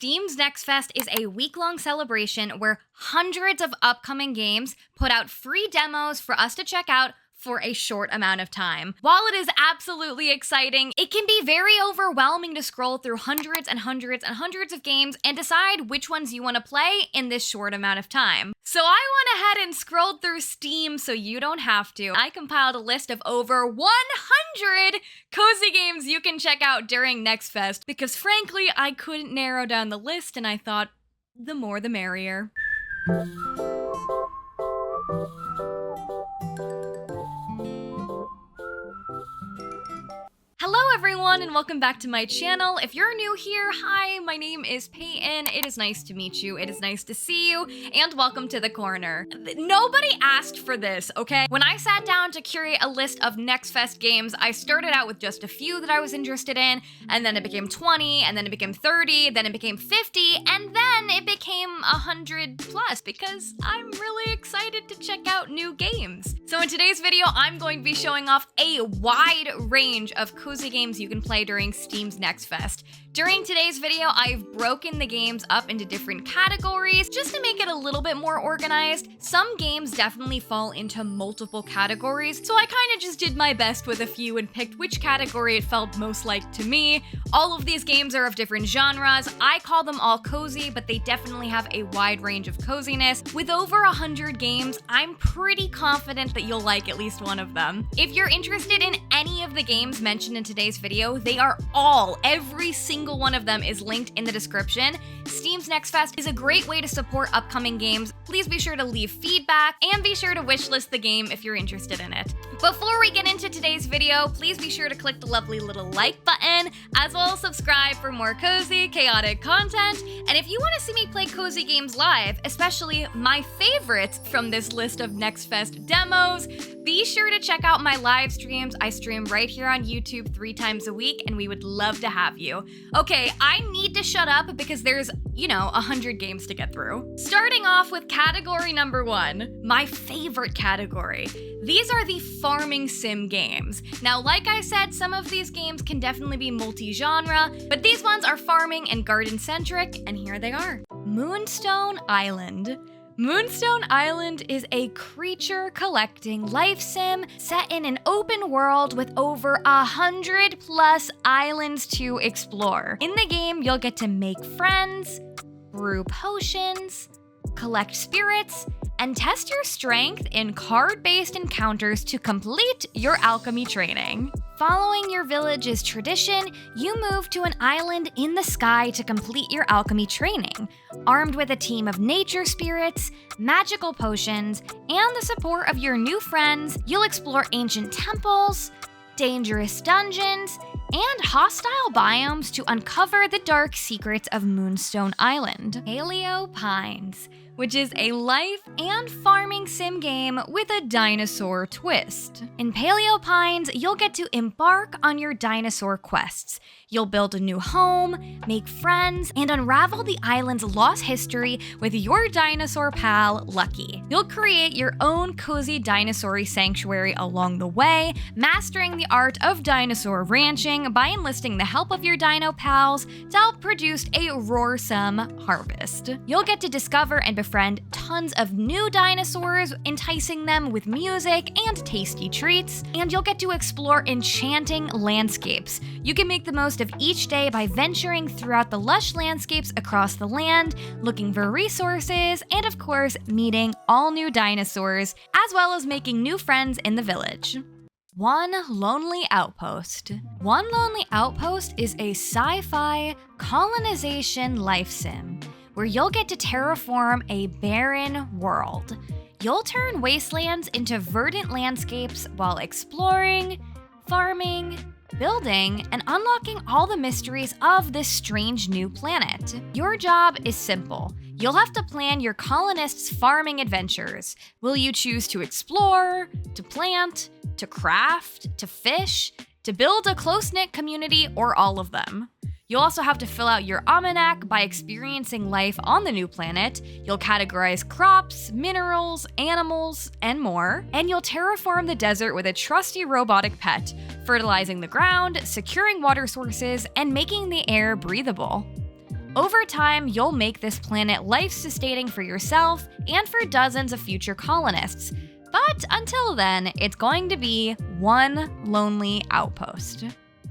Steam's Next Fest is a week-long celebration where hundreds of upcoming games put out free demos for us to check out for a short amount of time. While it is absolutely exciting, it can be very overwhelming to scroll through hundreds and hundreds and hundreds of games and decide which ones you want to play in this short amount of time. So I went ahead and scrolled through Steam so you don't have to. I compiled a list of over 100 cozy games you can check out during Next Fest because frankly, I couldn't narrow down the list and I thought, the more the merrier. Hello everyone and welcome back to my channel. If you're new here, hi, my name is Peyton. It is nice to meet you, it is nice to see you, and welcome to the corner. Nobody asked for this, okay? When I sat down to curate a list of Next Fest games, I started out with just a few that I was interested in, and then it became 20, and then it became 30, then it became 50, and then it became 100 plus because I'm really excited to check out new games. So in today's video, I'm going to be showing off a wide range of cozy games you can play during Steam's Next Fest. During today's video, I've broken the games up into different categories just to make it a little bit more organized. Some games definitely fall into multiple categories, so I kind of just did my best with a few and picked which category it felt most like to me. All of these games are of different genres. I call them all cozy, but they definitely have a wide range of coziness. With over 100 games, I'm pretty confident that you'll like at least one of them. If you're interested in any of the games mentioned in today's video, they are every single one of them is linked in the description. Steam's Next Fest is a great way to support upcoming games. Please be sure to leave feedback and be sure to wishlist the game if you're interested in it. Before we get into today's video, please be sure to click the lovely little like button, as well as subscribe for more cozy, chaotic content. And if you want to see me play cozy games live, especially my favorites from this list of Next Fest demos, be sure to check out my live streams. I stream right here on YouTube 3 times a week, and we would love to have you. Okay, I need to shut up because there's, 100 games to get through. Starting off with category number 1, my favorite category. These are the farming sim games. Now, like I said, some of these games can definitely be multi-genre, but these ones are farming and garden-centric, and here they are. Moonstone Island. Moonstone Island is a creature-collecting life sim set in an open world with over 100 plus islands to explore. In the game, you'll get to make friends, brew potions, collect spirits, and test your strength in card-based encounters to complete your alchemy training. Following your village's tradition, you move to an island in the sky to complete your alchemy training. Armed with a team of nature spirits, magical potions, and the support of your new friends, you'll explore ancient temples, dangerous dungeons, and hostile biomes to uncover the dark secrets of Moonstone Island. Paleo Pines, which is a life and farming sim game with a dinosaur twist. In Paleo Pines, you'll get to embark on your dinosaur quests. You'll build a new home, make friends, and unravel the island's lost history with your dinosaur pal, Lucky. You'll create your own cozy dinosaur sanctuary along the way, mastering the art of dinosaur ranching by enlisting the help of your dino pals to help produce a roarsome harvest. You'll get to discover and befriend tons of new dinosaurs, enticing them with music and tasty treats, and you'll get to explore enchanting landscapes. You can make the most of each day by venturing throughout the lush landscapes across the land, looking for resources, and of course, meeting all new dinosaurs, as well as making new friends in the village. One Lonely Outpost. One Lonely Outpost is a sci-fi colonization life sim where you'll get to terraform a barren world. You'll turn wastelands into verdant landscapes while exploring, farming, building, and unlocking all the mysteries of this strange new planet. Your job is simple. You'll have to plan your colonists' farming adventures. Will you choose to explore, to plant, to craft, to fish, to build a close-knit community, or all of them? You'll also have to fill out your almanac by experiencing life on the new planet. You'll categorize crops, minerals, animals, and more. And you'll terraform the desert with a trusty robotic pet, fertilizing the ground, securing water sources, and making the air breathable. Over time, you'll make this planet life-sustaining for yourself and for dozens of future colonists. But until then, it's going to be one lonely outpost.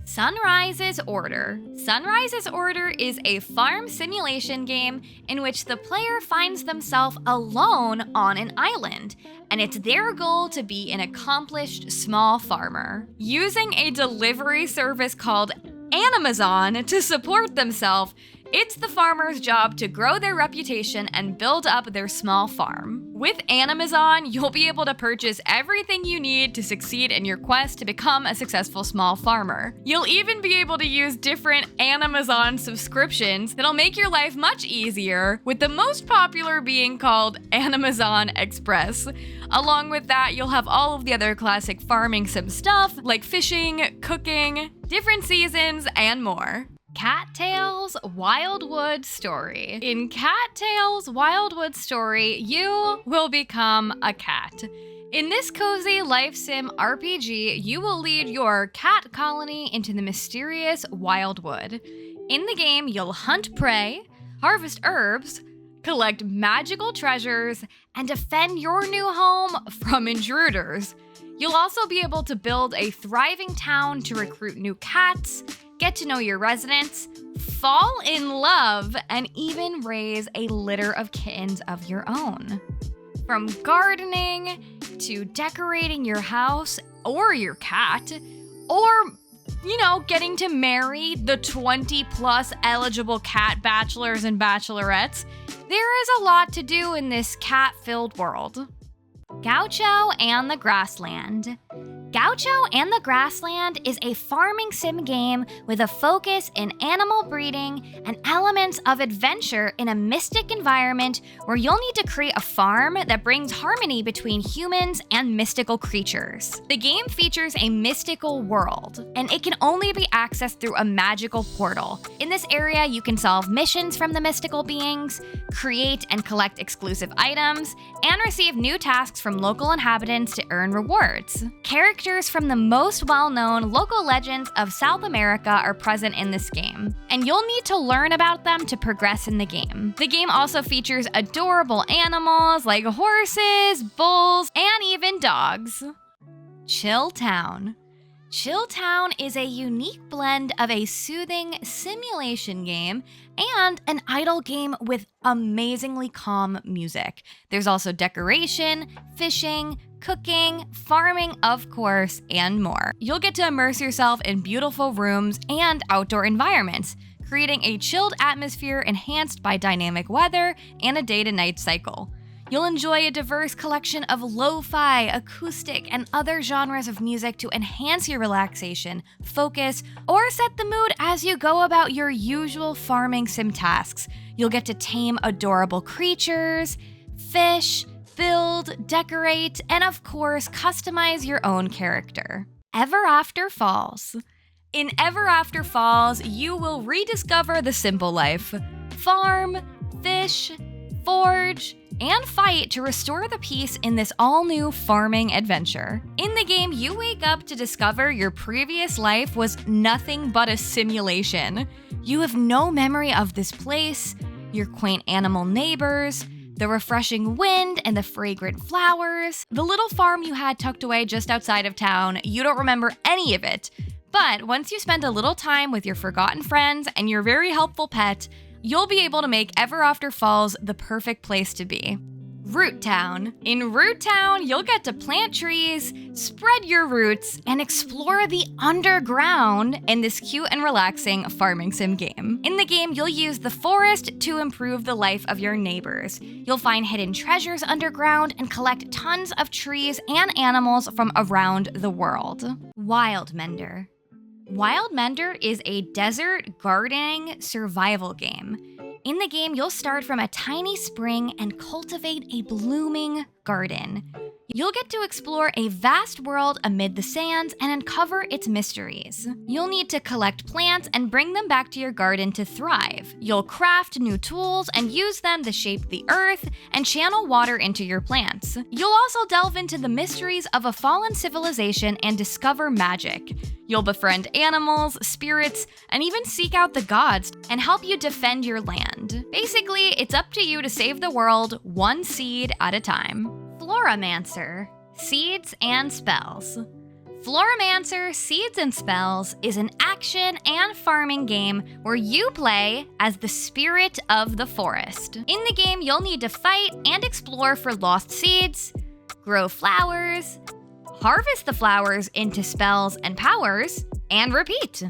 Sunrise's Order. Sunrise's Order is a farm simulation game in which the player finds themselves alone on an island, and it's their goal to be an accomplished small farmer. Using a delivery service called Animazon to support themselves, it's the farmer's job to grow their reputation and build up their small farm. With Animazon, you'll be able to purchase everything you need to succeed in your quest to become a successful small farmer. You'll even be able to use different Animazon subscriptions that'll make your life much easier, with the most popular being called Animazon Express. Along with that, you'll have all of the other classic farming sim stuff like fishing, cooking, different seasons, and more. Cattails Wildwood Story. In Cattails Wildwood Story, you will become a cat. In this cozy life sim RPG, you will lead your cat colony into the mysterious Wildwood. In the game, you'll hunt prey, harvest herbs, collect magical treasures, and defend your new home from intruders. You'll also be able to build a thriving town to recruit new cats, get to know your residents, fall in love, and even raise a litter of kittens of your own. From gardening to decorating your house or your cat, or, getting to marry the 20+ eligible cat bachelors and bachelorettes, there is a lot to do in this cat-filled world. Gaucho and the Grassland. Gaucho and the Grassland is a farming sim game with a focus in animal breeding and elements of adventure in a mystic environment where you'll need to create a farm that brings harmony between humans and mystical creatures. The game features a mystical world, and it can only be accessed through a magical portal. In this area, you can solve missions from the mystical beings, create and collect exclusive items, and receive new tasks from local inhabitants to earn rewards. Characters from the most well-known local legends of South America are present in this game, and you'll need to learn about them to progress in the game. The game also features adorable animals like horses, bulls, and even dogs. CHILLTOWN. CHILLTOWN is a unique blend of a soothing simulation game and an idle game with amazingly calm music. There's also decoration, fishing, cooking, farming, of course, and more. You'll get to immerse yourself in beautiful rooms and outdoor environments, creating a chilled atmosphere enhanced by dynamic weather and a day-to-night cycle. You'll enjoy a diverse collection of lo-fi, acoustic, and other genres of music to enhance your relaxation, focus, or set the mood as you go about your usual farming sim tasks. You'll get to tame adorable creatures, fish, build, decorate, and of course, customize your own character. EVERAFTER Falls. In EVERAFTER Falls, you will rediscover the simple life. Farm, fish, forge, and fight to restore the peace in this all-new farming adventure. In the game, you wake up to discover your previous life was nothing but a simulation. You have no memory of this place, your quaint animal neighbors, the refreshing wind and the fragrant flowers. The little farm you had tucked away just outside of town, you don't remember any of it. But once you spend a little time with your forgotten friends and your very helpful pet, you'll be able to make EVERAFTER Falls the perfect place to be. ROOTOWN. In ROOTOWN, you'll get to plant trees, spread your roots, and explore the underground in this cute and relaxing farming sim game. In the game, you'll use the forest to improve the life of your neighbors. You'll find hidden treasures underground and collect tons of trees and animals from around the world. WILDMENDER. WILDMENDER is a desert gardening survival game. In the game, you'll start from a tiny spring and cultivate a blooming garden. You'll get to explore a vast world amid the sands and uncover its mysteries. You'll need to collect plants and bring them back to your garden to thrive. You'll craft new tools and use them to shape the earth and channel water into your plants. You'll also delve into the mysteries of a fallen civilization and discover magic. You'll befriend animals, spirits, and even seek out the gods and help you defend your land. Basically, it's up to you to save the world one seed at a time. Floramancer, Seeds and Spells. Floramancer, Seeds and Spells is an action and farming game where you play as the spirit of the forest. In the game, you'll need to fight and explore for lost seeds, grow flowers, harvest the flowers into spells and powers, and repeat.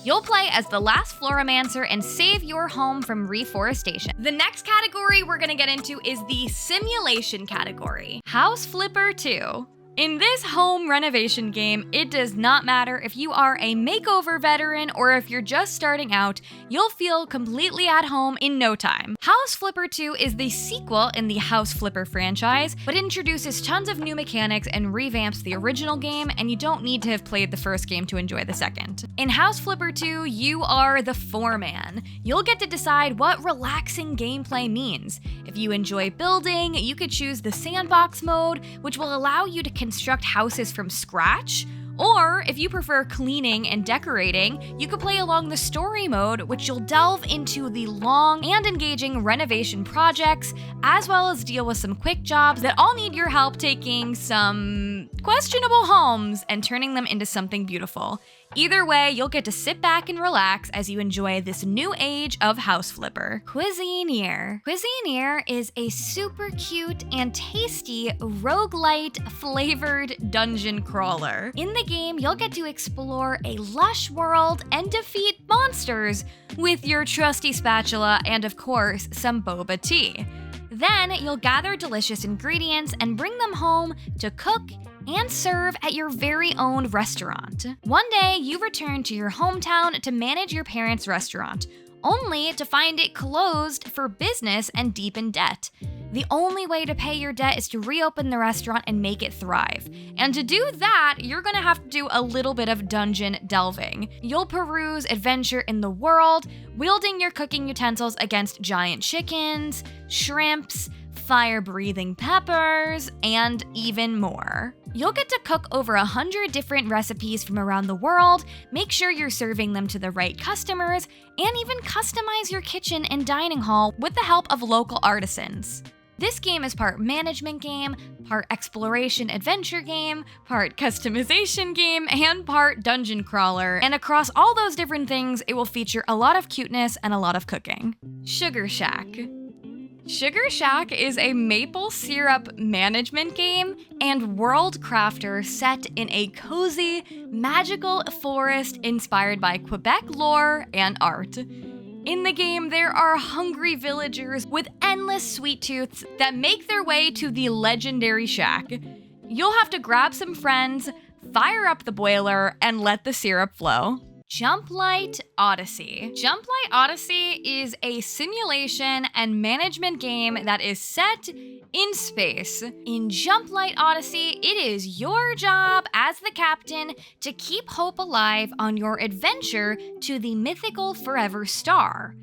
You'll play as the last Floramancer and save your home from reforestation. The next category we're gonna get into is the simulation category. House Flipper 2. In this home renovation game, it does not matter if you are a makeover veteran or if you're just starting out, you'll feel completely at home in no time. House Flipper 2 is the sequel in the House Flipper franchise, but introduces tons of new mechanics and revamps the original game, and you don't need to have played the first game to enjoy the second. In House Flipper 2, you are the foreman. You'll get to decide what relaxing gameplay means. If you enjoy building, you could choose the sandbox mode, which will allow you to construct houses from scratch, or if you prefer cleaning and decorating, you could play along the story mode, which you'll delve into the long and engaging renovation projects, as well as deal with some quick jobs that all need your help taking some questionable homes and turning them into something beautiful. Either way, you'll get to sit back and relax as you enjoy this new age of House Flipper. CUISINEER. CUISINEER is a super cute and tasty roguelite flavored dungeon crawler. In the game, you'll get to explore a lush world and defeat monsters with your trusty spatula and, of course, some boba tea. Then you'll gather delicious ingredients and bring them home to cook and serve at your very own restaurant. One day, you return to your hometown to manage your parents' restaurant, only to find it closed for business and deep in debt. The only way to pay your debt is to reopen the restaurant and make it thrive. And to do that, you're gonna have to do a little bit of dungeon delving. You'll peruse adventure in the world, wielding your cooking utensils against giant chickens, shrimps, fire-breathing peppers, and even more. You'll get to cook over 100 different recipes from around the world, make sure you're serving them to the right customers, and even customize your kitchen and dining hall with the help of local artisans. This game is part management game, part exploration adventure game, part customization game, and part dungeon crawler. And across all those different things, it will feature a lot of cuteness and a lot of cooking. Sugar Shack. Sugar Shack is a maple syrup management game and world crafter set in a cozy, magical forest inspired by Quebec lore and art. In the game, there are hungry villagers with endless sweet tooths that make their way to the legendary shack. You'll have to grab some friends, fire up the boiler, and let the syrup flow. Jumplight Odyssey. Jumplight Odyssey is a simulation and management game that is set in space. In Jumplight Odyssey, it is your job as the captain to keep hope alive on your adventure to the mythical Forever Star.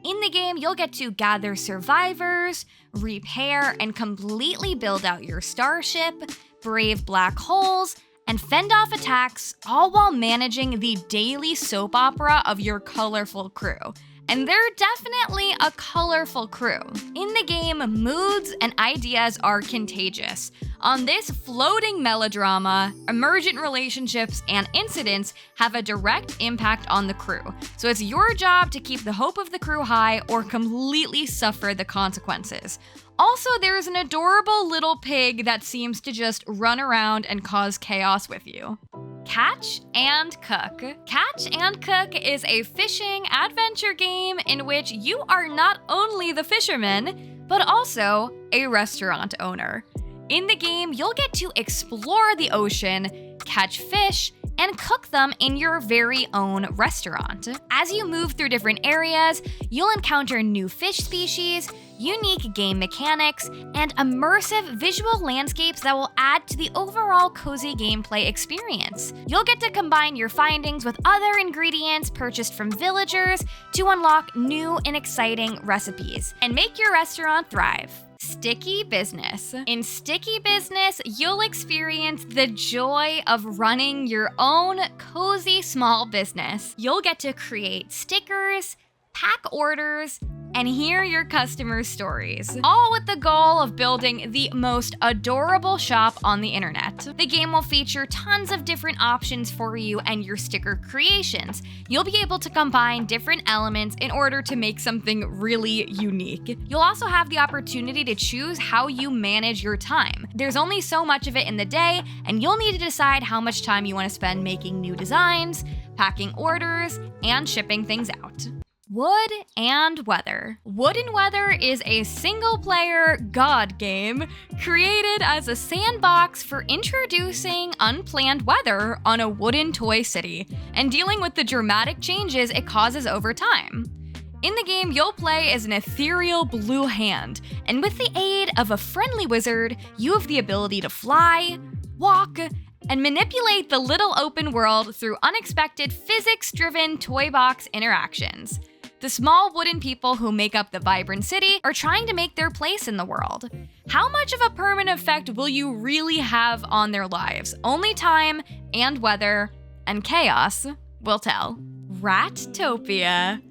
In the game, you'll get to gather survivors, repair and completely build out your starship, brave black holes, and fend off attacks, all while managing the daily soap opera of your colorful crew. And they're definitely a colorful crew. In the game, moods and ideas are contagious. On this floating melodrama, emergent relationships and incidents have a direct impact on the crew. So it's your job to keep the hope of the crew high or completely suffer the consequences. Also, there's an adorable little pig that seems to just run around and cause chaos with you. Catch and Cook. Catch and Cook is a fishing adventure game in which you are not only the fisherman, but also a restaurant owner. In the game, you'll get to explore the ocean, catch fish, and cook them in your very own restaurant. As you move through different areas, you'll encounter new fish species, unique game mechanics, and immersive visual landscapes that will add to the overall cozy gameplay experience. You'll get to combine your findings with other ingredients purchased from villagers to unlock new and exciting recipes and make your restaurant thrive. Sticky Business. In Sticky Business, you'll experience the joy of running your own cozy small business. You'll get to create stickers, pack orders, and hear your customers' stories, all with the goal of building the most adorable shop on the internet. The game will feature tons of different options for you and your sticker creations. You'll be able to combine different elements in order to make something really unique. You'll also have the opportunity to choose how you manage your time. There's only so much of it in the day, and you'll need to decide how much time you want to spend making new designs, packing orders, and shipping things out. Wood and Weather. Wood and Weather is a single-player god game created as a sandbox for introducing unplanned weather on a wooden toy city and dealing with the dramatic changes it causes over time. In the game, you'll play as an ethereal blue hand, and with the aid of a friendly wizard, you have the ability to fly, walk, and manipulate the little open world through unexpected physics-driven toy box interactions. The small wooden people who make up the vibrant city are trying to make their place in the world. How much of a permanent effect will you really have on their lives? Only time and weather and chaos will tell. RATOPIA.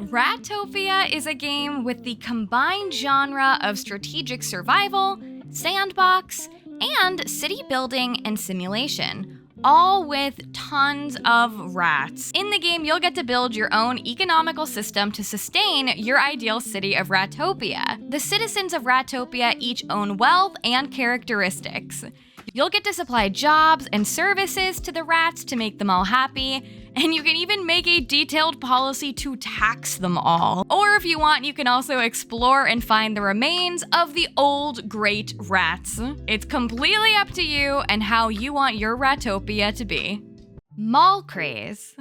RATOPIA is a game with the combined genre of strategic survival, sandbox, and city building and simulation, all with tons of rats. In the game, you'll get to build your own economical system to sustain your ideal city of Ratopia. The citizens of Ratopia each own wealth and characteristics. You'll get to supply jobs and services to the rats to make them all happy, and you can even make a detailed policy to tax them all. Or if you want, you can also explore and find the remains of the old great rats. It's completely up to you and how you want your Ratopia to be. MALLCRAZE.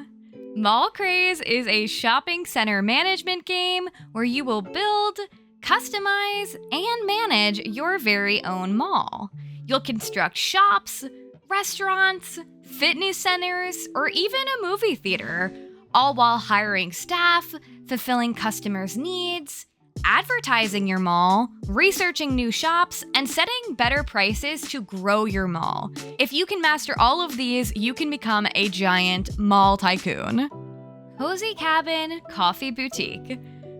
MALLCRAZE is a shopping center management game where you will build, customize, and manage your very own mall. You'll construct shops, restaurants, fitness centers, or even a movie theater, all while hiring staff, fulfilling customers' needs, advertising your mall, researching new shops, and setting better prices to grow your mall. If you can master all of these, you can become a giant mall tycoon. Cozy Cabin Coffee Boutique.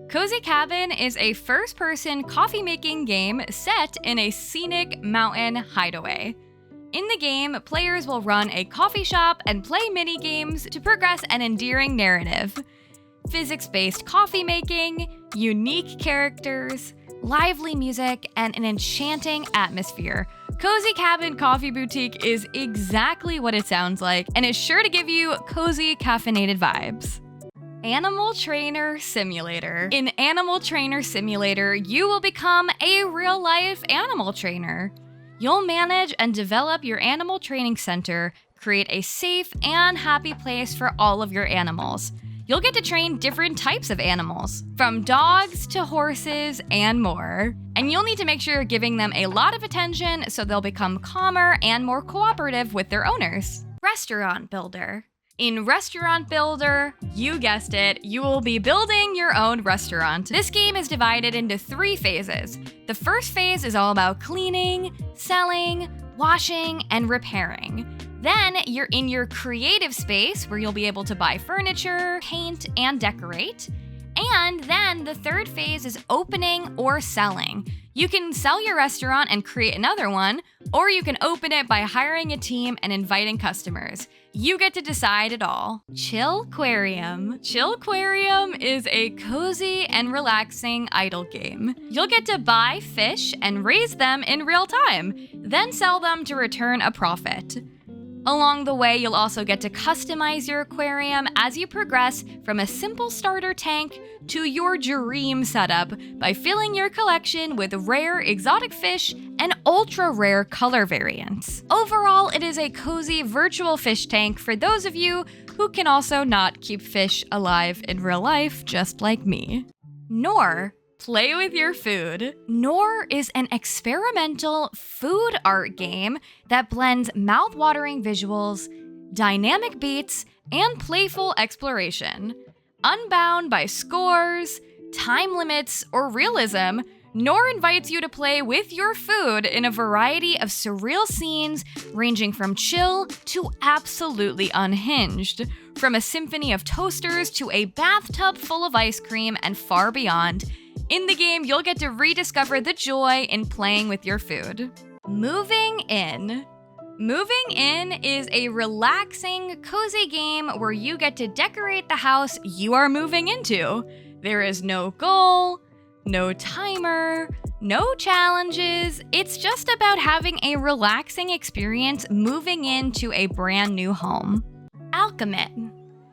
Cozy Cabin is a first-person coffee-making game set in a scenic mountain hideaway. In the game, players will run a coffee shop and play mini-games to progress an endearing narrative. Physics-based coffee making, unique characters, lively music, and an enchanting atmosphere. Cozy Cabin Coffee Boutique is exactly what it sounds like, and is sure to give you cozy, caffeinated vibes. Animal Trainer Simulator. In Animal Trainer Simulator, you will become a real-life animal trainer. You'll manage and develop your animal training center, create a safe and happy place for all of your animals. You'll get to train different types of animals, from dogs to horses and more. And you'll need to make sure you're giving them a lot of attention so they'll become calmer and more cooperative with their owners. Restaurant Builder. In Restaurant Builder, you guessed it, you will be building your own restaurant. This game is divided into 3 phases. The first phase is all about cleaning, selling, washing, and repairing. Then you're in your creative space where you'll be able to buy furniture, paint, and decorate. And then the third phase is opening or selling. You can sell your restaurant and create another one, or you can open it by hiring a team and inviting customers. You get to decide it all. CHILLQUARIUM. CHILLQUARIUM is a cozy and relaxing idle game. You'll get to buy fish and raise them in real time, then sell them to return a profit. Along the way, you'll also get to customize your aquarium as you progress from a simple starter tank to your dream setup by filling your collection with rare exotic fish and ultra-rare color variants. Overall, it is a cozy virtual fish tank for those of you who can also not keep fish alive in real life, just like me. NOUR. Play with your food. NOUR is an experimental food art game that blends mouth-watering visuals, dynamic beats, and playful exploration. Unbound by scores, time limits, or realism, NOUR invites you to play with your food in a variety of surreal scenes ranging from chill to absolutely unhinged, from a symphony of toasters to a bathtub full of ice cream and far beyond. In the game, you'll get to rediscover the joy in playing with your food. Moving In. Moving In is a relaxing, cozy game where you get to decorate the house you are moving into. There is no goal, no timer, no challenges. It's just about having a relaxing experience moving into a brand new home. Alchemist.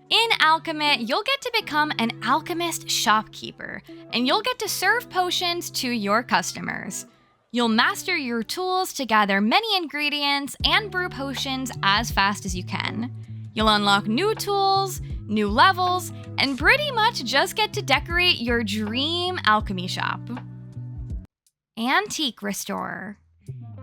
In Alchemist, you'll get to become an alchemist shopkeeper, and you'll get to serve potions to your customers. You'll master your tools to gather many ingredients and brew potions as fast as you can. You'll unlock new tools, new levels, and pretty much just get to decorate your dream alchemy shop. Antique Restorer.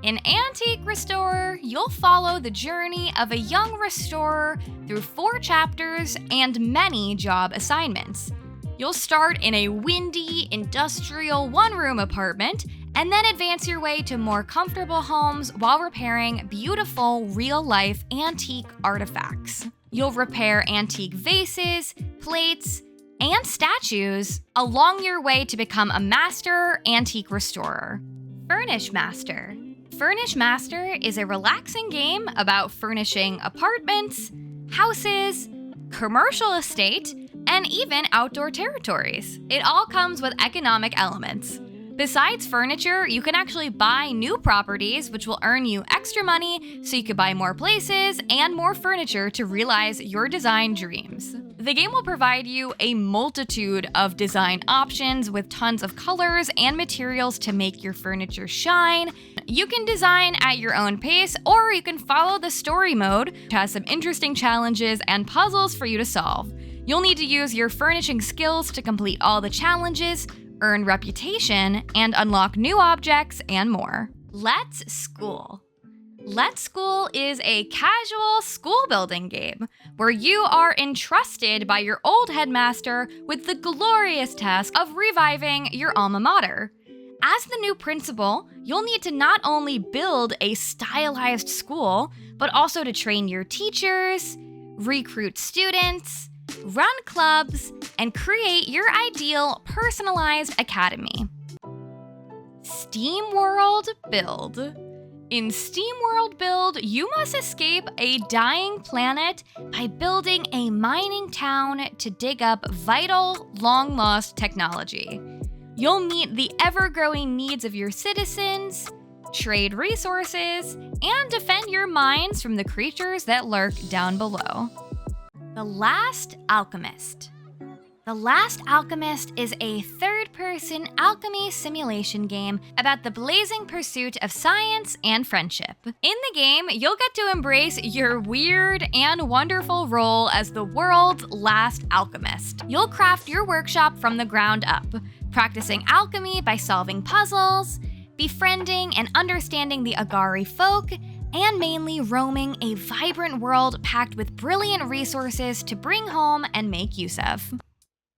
In Antique Restorer, you'll follow the journey of a young restorer through 4 chapters and many job assignments. You'll start in a windy, industrial one-room apartment and then advance your way to more comfortable homes while repairing beautiful, real-life antique artifacts. You'll repair antique vases, plates, and statues along your way to become a master antique restorer. Furnish Master. Furnish Master is a relaxing game about furnishing apartments, houses, commercial estate, and even outdoor territories. It all comes with economic elements. Besides furniture, you can actually buy new properties, which will earn you extra money so you can buy more places and more furniture to realize your design dreams. The game will provide you a multitude of design options with tons of colors and materials to make your furniture shine. You can design at your own pace, or you can follow the story mode, which has some interesting challenges and puzzles for you to solve. You'll need to use your furnishing skills to complete all the challenges, earn reputation, and unlock new objects and more. Let's School. Let's School is a casual school building game where you are entrusted by your old headmaster with the glorious task of reviving your alma mater. As the new principal, you'll need to not only build a stylized school, but also to train your teachers, recruit students, run clubs, and create your ideal personalized academy. SteamWorld Build. In SteamWorld Build, you must escape a dying planet by building a mining town to dig up vital, long-lost technology. You'll meet the ever-growing needs of your citizens, trade resources, and defend your mines from the creatures that lurk down below. The Last Alchemist. The Last Alchemist is a third-person alchemy simulation game about the blazing pursuit of science and friendship. In the game, you'll get to embrace your weird and wonderful role as the world's last alchemist. You'll craft your workshop from the ground up, practicing alchemy by solving puzzles, befriending and understanding the Agari folk, and mainly roaming a vibrant world packed with brilliant resources to bring home and make use of.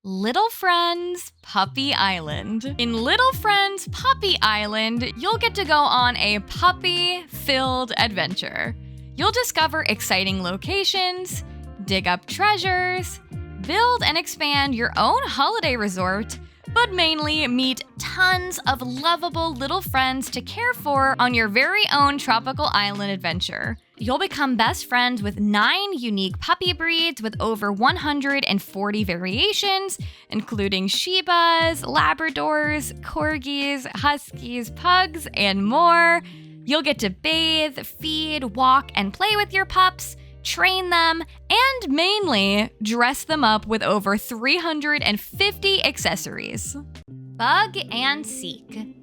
Little Friends Puppy Island. In Little Friends Puppy Island, you'll get to go on a puppy-filled adventure. You'll discover exciting locations, dig up treasures, build and expand your own holiday resort, but mainly meet tons of lovable little friends to care for on your very own tropical island adventure. You'll become best friends with 9 unique puppy breeds with over 140 variations, including Shibas, Labradors, Corgis, Huskies, Pugs, and more. You'll get to bathe, feed, walk, and play with your pups, train them, and mainly dress them up with over 350 accessories. Bug and Seek.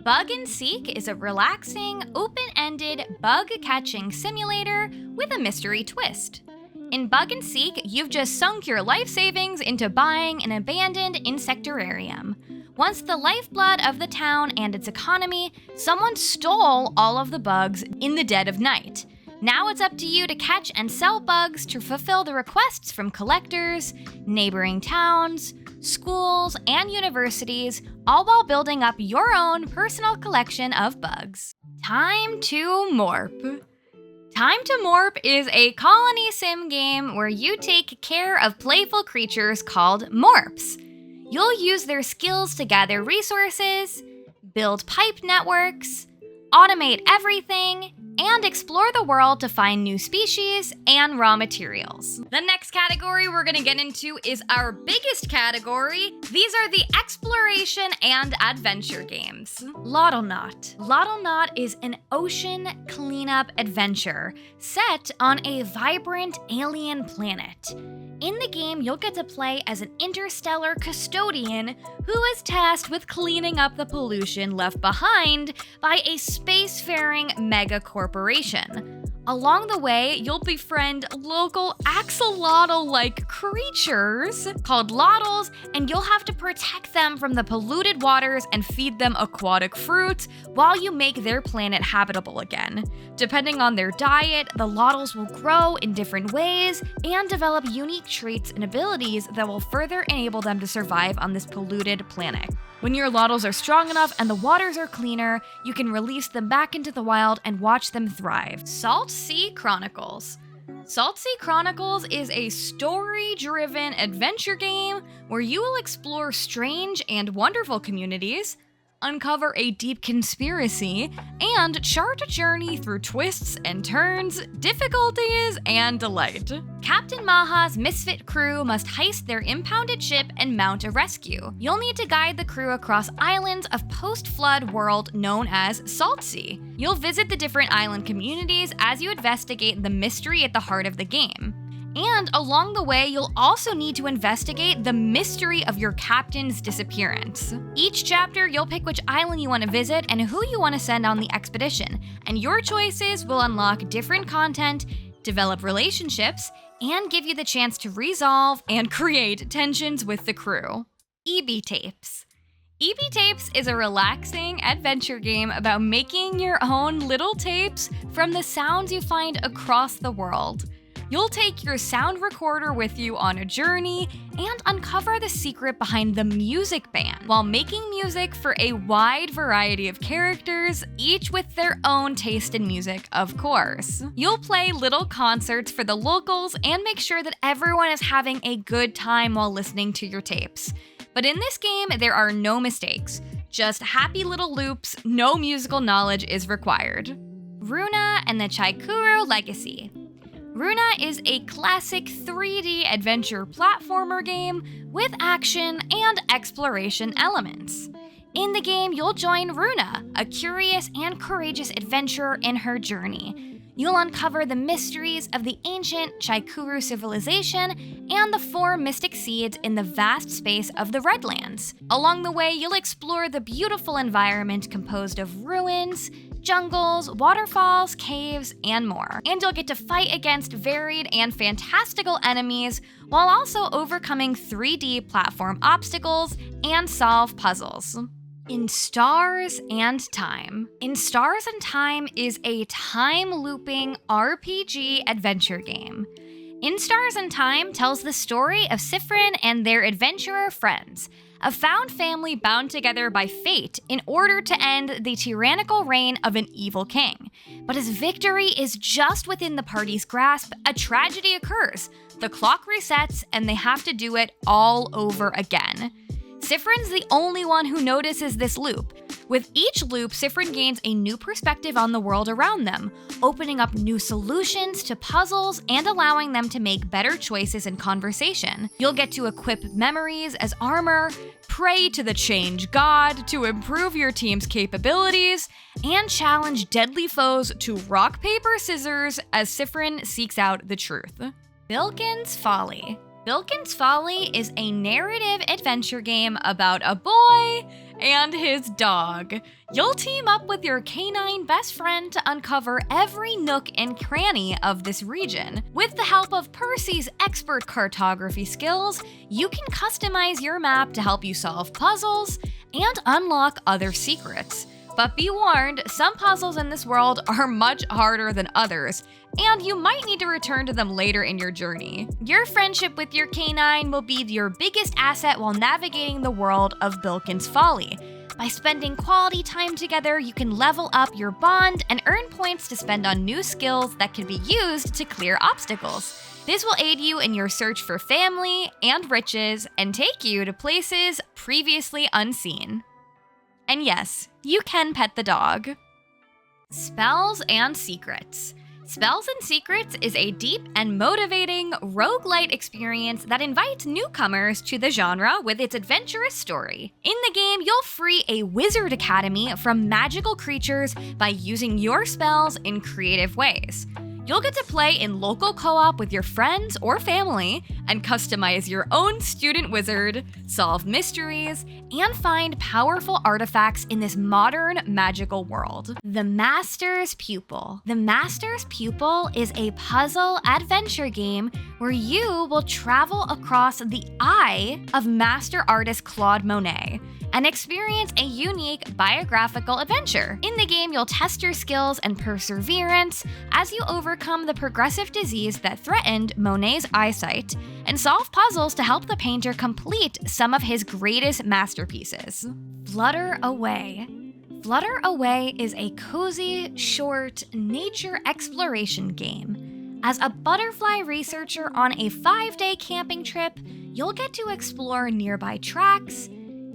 Bug and Seek is a relaxing, open-ended bug-catching simulator with a mystery twist. In Bug and Seek, you've just sunk your life savings into buying an abandoned insectarium. Once the lifeblood of the town and its economy, someone stole all of the bugs in the dead of night. Now it's up to you to catch and sell bugs to fulfill the requests from collectors, neighboring towns, schools, and universities, all while building up your own personal collection of bugs. Time to Morp. Time to Morp is a colony sim game where you take care of playful creatures called morps. You'll use their skills to gather resources, build pipe networks, automate everything, and explore the world to find new species and raw materials. The next category we're gonna get into is our biggest category. These are the exploration and adventure games. Lottlenaut. Lottlenaut is an ocean cleanup adventure set on a vibrant alien planet. In the game, you'll get to play as an interstellar custodian who is tasked with cleaning up the pollution left behind by a spacefaring mega corporation. Along the way, you'll befriend local axolotl-like creatures called lottles, and you'll have to protect them from the polluted waters and feed them aquatic fruits while you make their planet habitable again. Depending on their diet, the lottles will grow in different ways and develop unique traits and abilities that will further enable them to survive on this polluted planet. When your lottles are strong enough and the waters are cleaner, you can release them back into the wild and watch them thrive. Sea Chronicles. Sea Chronicles is a story-driven adventure game where you will explore strange and wonderful communities, uncover a deep conspiracy, and chart a journey through twists and turns, difficulties, and delight. Captain Maha's misfit crew must heist their impounded ship and mount a rescue. You'll need to guide the crew across islands of post-flood world known as Saltsea. You'll visit the different island communities as you investigate the mystery at the heart of the game. And along the way, you'll also need to investigate the mystery of your captain's disappearance. Each chapter, you'll pick which island you want to visit and who you want to send on the expedition, and your choices will unlock different content, develop relationships, and give you the chance to resolve and create tensions with the crew. EB Tapes. EB Tapes is a relaxing adventure game about making your own little tapes from the sounds you find across the world. You'll take your sound recorder with you on a journey and uncover the secret behind the music band while making music for a wide variety of characters, each with their own taste in music, of course. You'll play little concerts for the locals and make sure that everyone is having a good time while listening to your tapes. But in this game, there are no mistakes, just happy little loops, no musical knowledge is required. Runa and the Chaikuru Legacy. Runa is a classic 3D adventure platformer game with action and exploration elements. In the game, you'll join Runa, a curious and courageous adventurer in her journey. You'll uncover the mysteries of the ancient Chaikuru civilization and the 4 mystic seeds in the vast space of the Redlands. Along the way, you'll explore the beautiful environment composed of ruins, jungles, waterfalls, caves, and more. And you'll get to fight against varied and fantastical enemies while also overcoming 3D platform obstacles and solve puzzles. In Stars and Time. In Stars and Time is a time-looping RPG adventure game. In Stars and Time tells the story of Cipher and their adventurer friends, a found family bound together by fate in order to end the tyrannical reign of an evil king. But as victory is just within the party's grasp, a tragedy occurs. The clock resets and they have to do it all over again. Cipher's the only one who notices this loop. With each loop, Cipher gains a new perspective on the world around them, opening up new solutions to puzzles and allowing them to make better choices in conversation. You'll get to equip memories as armor, pray to the change god to improve your team's capabilities, and challenge deadly foes to rock, paper, scissors as Cipher seeks out the truth. BILKI'N'S Folly. BILKI'N'S Folly is a narrative adventure game about a boy and his dog. You'll team up with your canine best friend to uncover every nook and cranny of this region. With the help of Percy's expert cartography skills, you can customize your map to help you solve puzzles and unlock other secrets. But be warned, some puzzles in this world are much harder than others, and you might need to return to them later in your journey. Your friendship with your canine will be your biggest asset while navigating the world of Bindins Folly. By spending quality time together, you can level up your bond and earn points to spend on new skills that can be used to clear obstacles. This will aid you in your search for family and riches and take you to places previously unseen. And yes, you can pet the dog. Spells and Secrets. Spells and Secrets is a deep and motivating roguelite experience that invites newcomers to the genre with its adventurous story. In the game, you'll free a wizard academy from magical creatures by using your spells in creative ways. You'll get to play in local co-op with your friends or family and customize your own student wizard, solve mysteries, and find powerful artifacts in this modern magical world. The Masters Pupil. The Masters Pupil is a puzzle adventure game where you will travel across the eye of master artist Claude Monet and experience a unique biographical adventure. In the game, you'll test your skills and perseverance as you overcome the progressive disease that threatened Monet's eyesight and solve puzzles to help the painter complete some of his greatest masterpieces. Flutter Away. Flutter Away is a cozy, short, nature exploration game. As a butterfly researcher on a 5-day camping trip, you'll get to explore nearby tracks,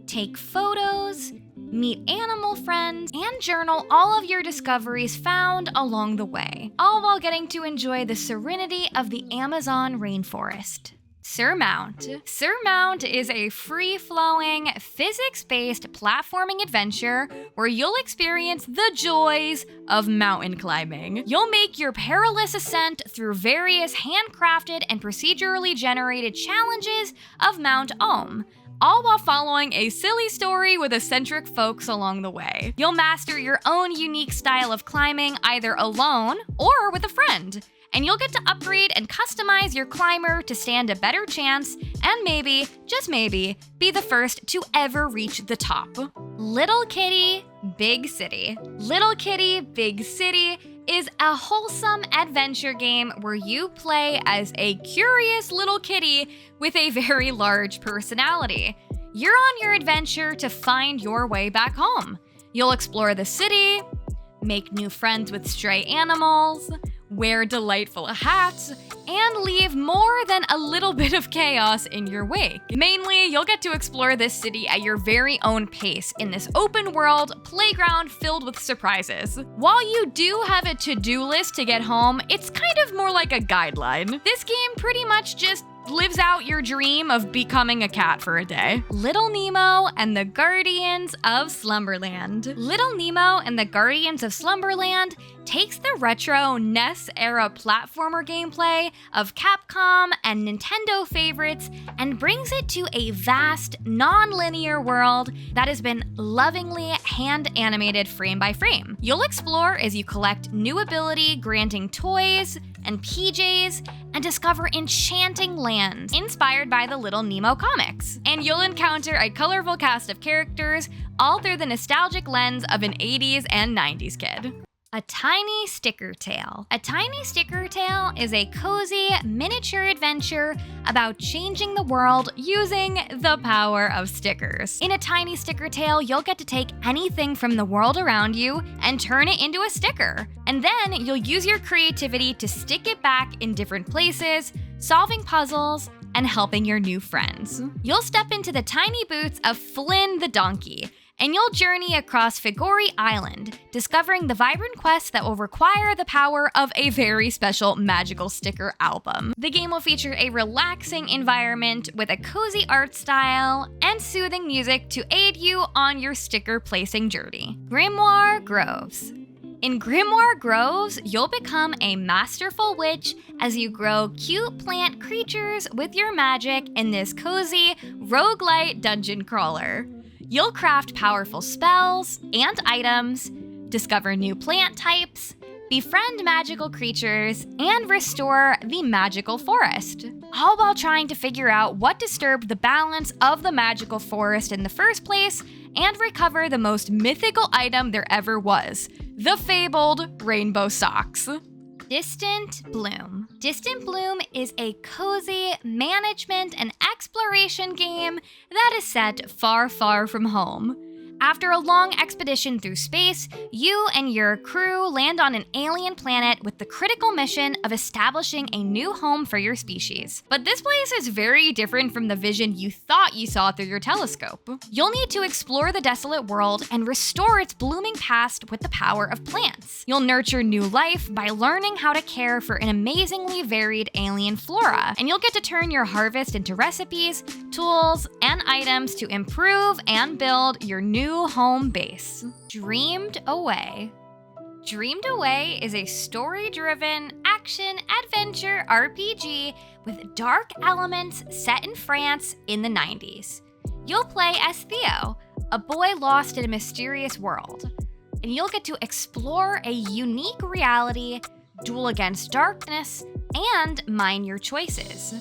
take photos, meet animal friends, and journal all of your discoveries found along the way, all while getting to enjoy the serenity of the Amazon rainforest. Surmount. Surmount is a free-flowing, physics-based platforming adventure where you'll experience the joys of mountain climbing. You'll make your perilous ascent through various handcrafted and procedurally generated challenges of Mount Ohm, all while following a silly story with eccentric folks along the way. You'll master your own unique style of climbing either alone or with a friend, and you'll get to upgrade and customize your climber to stand a better chance and maybe, just maybe, be the first to ever reach the top. Little Kitty, Big City. Little Kitty, Big City is a wholesome adventure game where you play as a curious little kitty with a very large personality. You're on your adventure to find your way back home. You'll explore the city, make new friends with stray animals, wear delightful hats, and leave more than a little bit of chaos in your wake. Mainly, you'll get to explore this city at your very own pace in this open world playground filled with surprises. While you do have a to-do list to get home, it's kind of more like a guideline. This game pretty much just lives out your dream of becoming a cat for a day. Little Nemo and the Guardians of Slumberland. Little Nemo and the Guardians of Slumberland takes the retro NES-era platformer gameplay of Capcom and Nintendo favorites and brings it to a vast, non-linear world that has been lovingly hand-animated frame by frame. You'll explore as you collect new ability-granting toys and PJs, and discover enchanting lands inspired by the Little Nemo comics. And you'll encounter a colorful cast of characters, all through the nostalgic lens of an 80s and 90s kid. A Tiny Sticker Tale. A Tiny Sticker Tale is a cozy, miniature adventure about changing the world using the power of stickers. In A Tiny Sticker Tale, you'll get to take anything from the world around you and turn it into a sticker. And then you'll use your creativity to stick it back in different places, solving puzzles, and helping your new friends. You'll step into the tiny boots of Flynn the Donkey, and you'll journey across Figori Island, discovering the vibrant quests that will require the power of a very special magical sticker album. The game will feature a relaxing environment with a cozy art style and soothing music to aid you on your sticker placing journey. Grimoire Groves. In Grimoire Groves, you'll become a masterful witch as you grow cute plant creatures with your magic in this cozy, roguelite dungeon crawler. You'll craft powerful spells and items, discover new plant types, befriend magical creatures, and restore the magical forest, all while trying to figure out what disturbed the balance of the magical forest in the first place and recover the most mythical item there ever was, the fabled rainbow socks. Distant Bloom. Distant Bloom is a cozy management and exploration game that is set far, far from home. After a long expedition through space, you and your crew land on an alien planet with the critical mission of establishing a new home for your species. But this place is very different from the vision you thought you saw through your telescope. You'll need to explore the desolate world and restore its blooming past with the power of plants. You'll nurture new life by learning how to care for an amazingly varied alien flora, and you'll get to turn your harvest into recipes, tools, and items to improve and build your new home base. Dreamed Away. Dreamed Away is a story-driven action-adventure RPG with dark elements set in France in the 90s. You'll play as Theo, a boy lost in a mysterious world, and you'll get to explore a unique reality, duel against darkness, and mine your choices.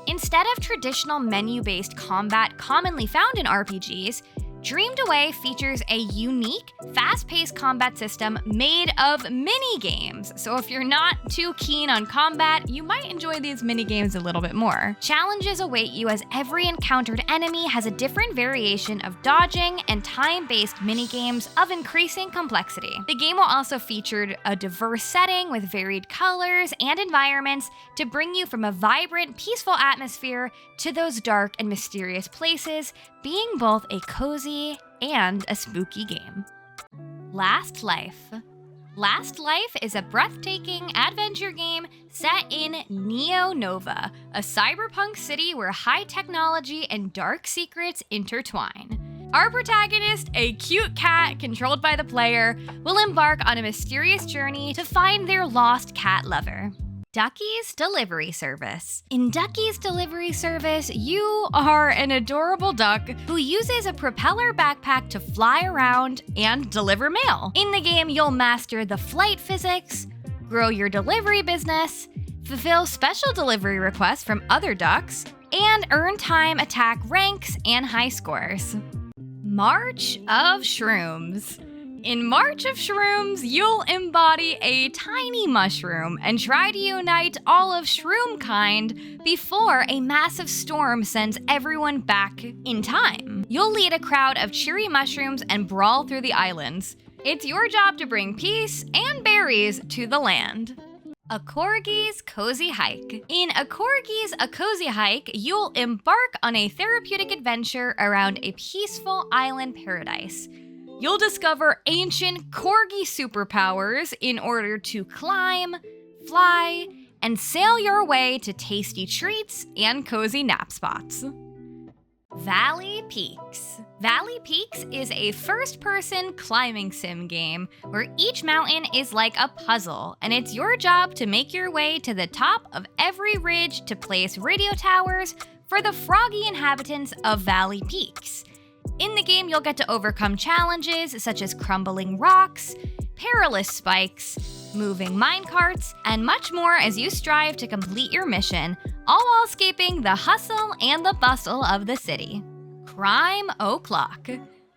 Instead of traditional menu-based combat commonly found in RPGs, Dreamed Away features a unique, fast-paced combat system made of mini-games. So if you're not too keen on combat, you might enjoy these mini-games a little bit more. Challenges await you as every encountered enemy has a different variation of dodging and time-based mini-games of increasing complexity. The game will also feature a diverse setting with varied colors and environments to bring you from a vibrant, peaceful atmosphere to those dark and mysterious places, being both a cozy and a spooky game. Last Life. Last Life is a breathtaking adventure game set in Neo Nova, a cyberpunk city where high technology and dark secrets intertwine. Our protagonist, a cute cat controlled by the player, will embark on a mysterious journey to find their lost cat lover. Ducky's Delivery Service. In Ducky's Delivery Service, you are an adorable duck who uses a propeller backpack to fly around and deliver mail. In the game, you'll master the flight physics, grow your delivery business, fulfill special delivery requests from other ducks, and earn time attack ranks and high scores. March of Shrooms. In March of Shrooms, you'll embody a tiny mushroom and try to unite all of Shroomkind before a massive storm sends everyone back in time. You'll lead a crowd of cheery mushrooms and brawl through the islands. It's your job to bring peace and berries to the land. A Corgi's Cozy Hike. In A Corgi's A Cozy Hike, you'll embark on a therapeutic adventure around a peaceful island paradise. You'll discover ancient corgi superpowers in order to climb, fly, and sail your way to tasty treats and cozy nap spots. Valley Peaks. Valley Peaks is a first-person climbing sim game where each mountain is like a puzzle, and it's your job to make your way to the top of every ridge to place radio towers for the froggy inhabitants of Valley Peaks. In the game, you'll get to overcome challenges such as crumbling rocks, perilous spikes, moving minecarts, and much more as you strive to complete your mission, all while escaping the hustle and the bustle of the city. Crime O'Clock.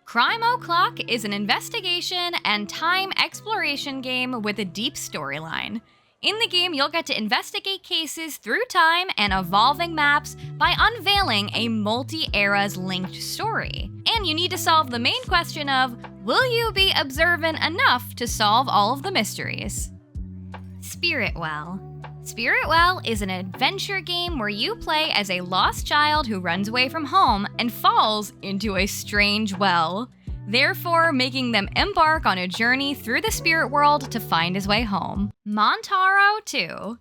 Crime O'Clock is an investigation and time exploration game with a deep storyline. In the game, you'll get to investigate cases through time and evolving maps by unveiling a multi-eras linked story. And you need to solve the main question of, will you be observant enough to solve all of the mysteries? Spiritwell. Spiritwell is an adventure game where you play as a lost child who runs away from home and falls into a strange well, therefore making them embark on a journey through the spirit world to find his way home. Montaro Too.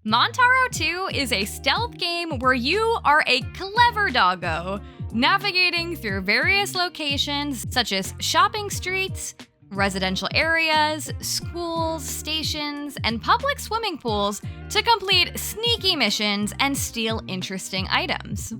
Montaro Too is a stealth game where you are a clever doggo, navigating through various locations such as shopping streets, residential areas, schools, stations, and public swimming pools to complete sneaky missions and steal interesting items.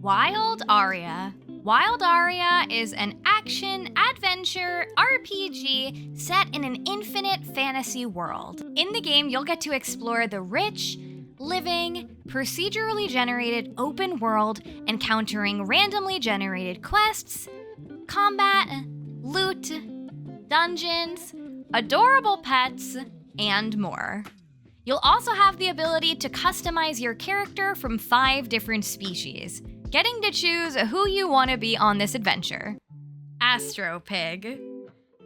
Wild Aria. Wild Aria is an action-adventure RPG set in an infinite fantasy world. In the game, you'll get to explore the rich, living, procedurally generated open world, encountering randomly generated quests, combat, loot, dungeons, adorable pets, and more. You'll also have the ability to customize your character from 5 different species, getting to choose who you want to be on this adventure. Astro Pig.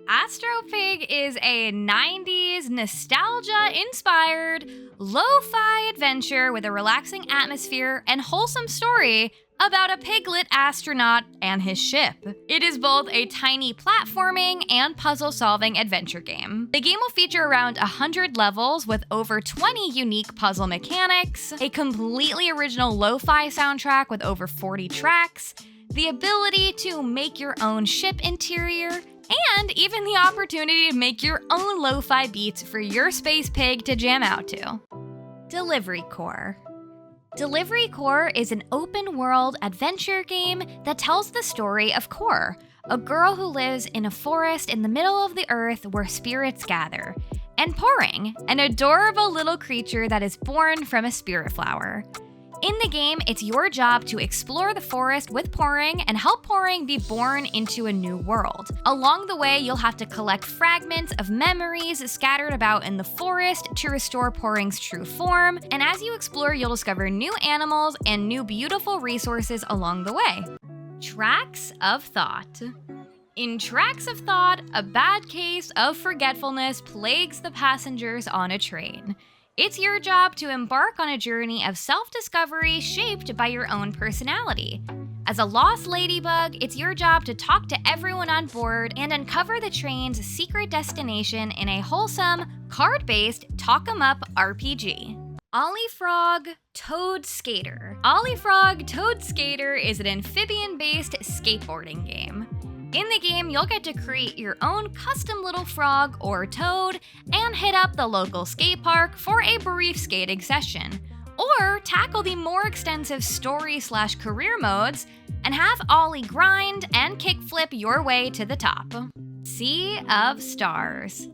Astro Pig is a 90s nostalgia-inspired, lo-fi adventure with a relaxing atmosphere and wholesome story about a piglet astronaut and his ship. It is both a tiny platforming and puzzle-solving adventure game. The game will feature around 100 levels with over 20 unique puzzle mechanics, a completely original lo-fi soundtrack with over 40 tracks, the ability to make your own ship interior, and even the opportunity to make your own lo-fi beats for your space pig to jam out to. Delivery Core. Delivery Core is an open-world adventure game that tells the story of Core, a girl who lives in a forest in the middle of the earth where spirits gather, and Poring, an adorable little creature that is born from a spirit flower. In the game, it's your job to explore the forest with Poring and help Poring be born into a new world. Along the way, you'll have to collect fragments of memories scattered about in the forest to restore Poring's true form, and as you explore, you'll discover new animals and new beautiful resources along the way. Tracks of Thought. In Tracks of Thought, a bad case of forgetfulness plagues the passengers on a train. It's your job to embark on a journey of self-discovery shaped by your own personality. As a lost ladybug, it's your job to talk to everyone on board and uncover the train's secret destination in a wholesome, card-based talk-em-up RPG. Ollie Frog Toad Skater. Ollie Frog Toad Skater is an amphibian-based skateboarding game. In the game, you'll get to create your own custom little frog or toad and hit up the local skate park for a brief skating session, or tackle the more extensive story/career modes and have Ollie grind and kickflip your way to the top. Sea of Stars.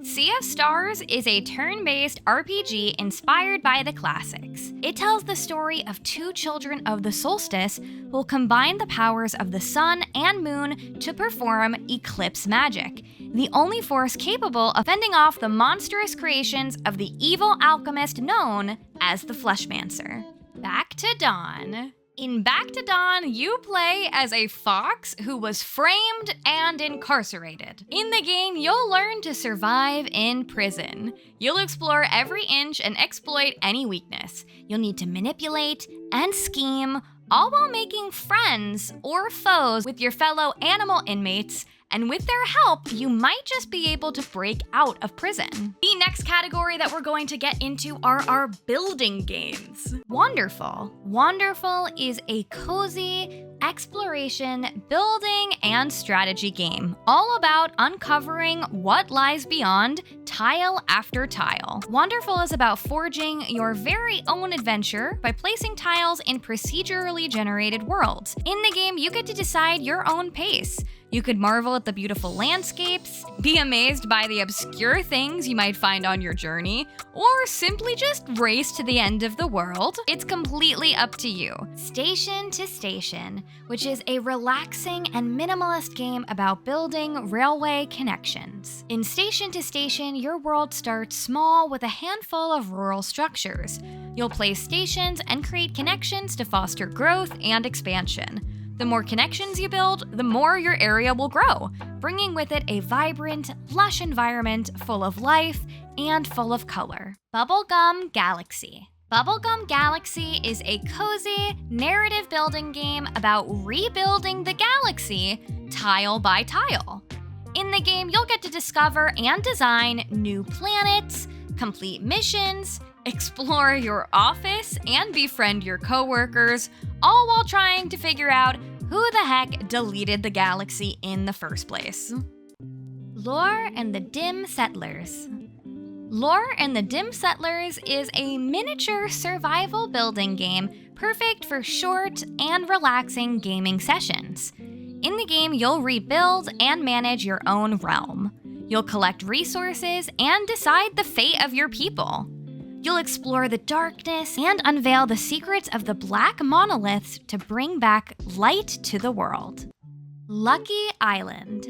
Sea of Stars is a turn-based RPG inspired by the classics. It tells the story of 2 children of the solstice who will combine the powers of the sun and moon to perform eclipse magic, the only force capable of fending off the monstrous creations of the evil alchemist known as the Fleshmancer. Back to Dawn. In Back to Dawn, you play as a fox who was framed and incarcerated. In the game, you'll learn to survive in prison. You'll explore every inch and exploit any weakness. You'll need to manipulate and scheme, all while making friends or foes with your fellow animal inmates, and with their help, you might just be able to break out of prison. The next category that we're going to get into are our building games. Wonderful. Wonderful is a cozy exploration, building, and strategy game, all about uncovering what lies beyond tile after tile. Wonderful is about forging your very own adventure by placing tiles in procedurally generated worlds. In the game, you get to decide your own pace. You could marvel at the beautiful landscapes, be amazed by the obscure things you might find on your journey, or simply just race to the end of the world. It's completely up to you. Station to Station, which is a relaxing and minimalist game about building railway connections. In Station to Station, your world starts small with a handful of rural structures. You'll place stations and create connections to foster growth and expansion. The more connections you build, the more your area will grow, bringing with it a vibrant, lush environment full of life and full of color. Bubblegum Galaxy. Bubblegum Galaxy is a cozy, narrative building game about rebuilding the galaxy tile by tile. In the game, you'll get to discover and design new planets, complete missions, explore your office, and befriend your coworkers, all while trying to figure out who the heck deleted the galaxy in the first place. Lore and the Dim Settlers. Lore and the Dim Settlers is a miniature survival building game perfect for short and relaxing gaming sessions. In the game, you'll rebuild and manage your own realm. You'll collect resources and decide the fate of your people. You'll explore the darkness and unveil the secrets of the black monoliths to bring back light to the world. Lucky Island.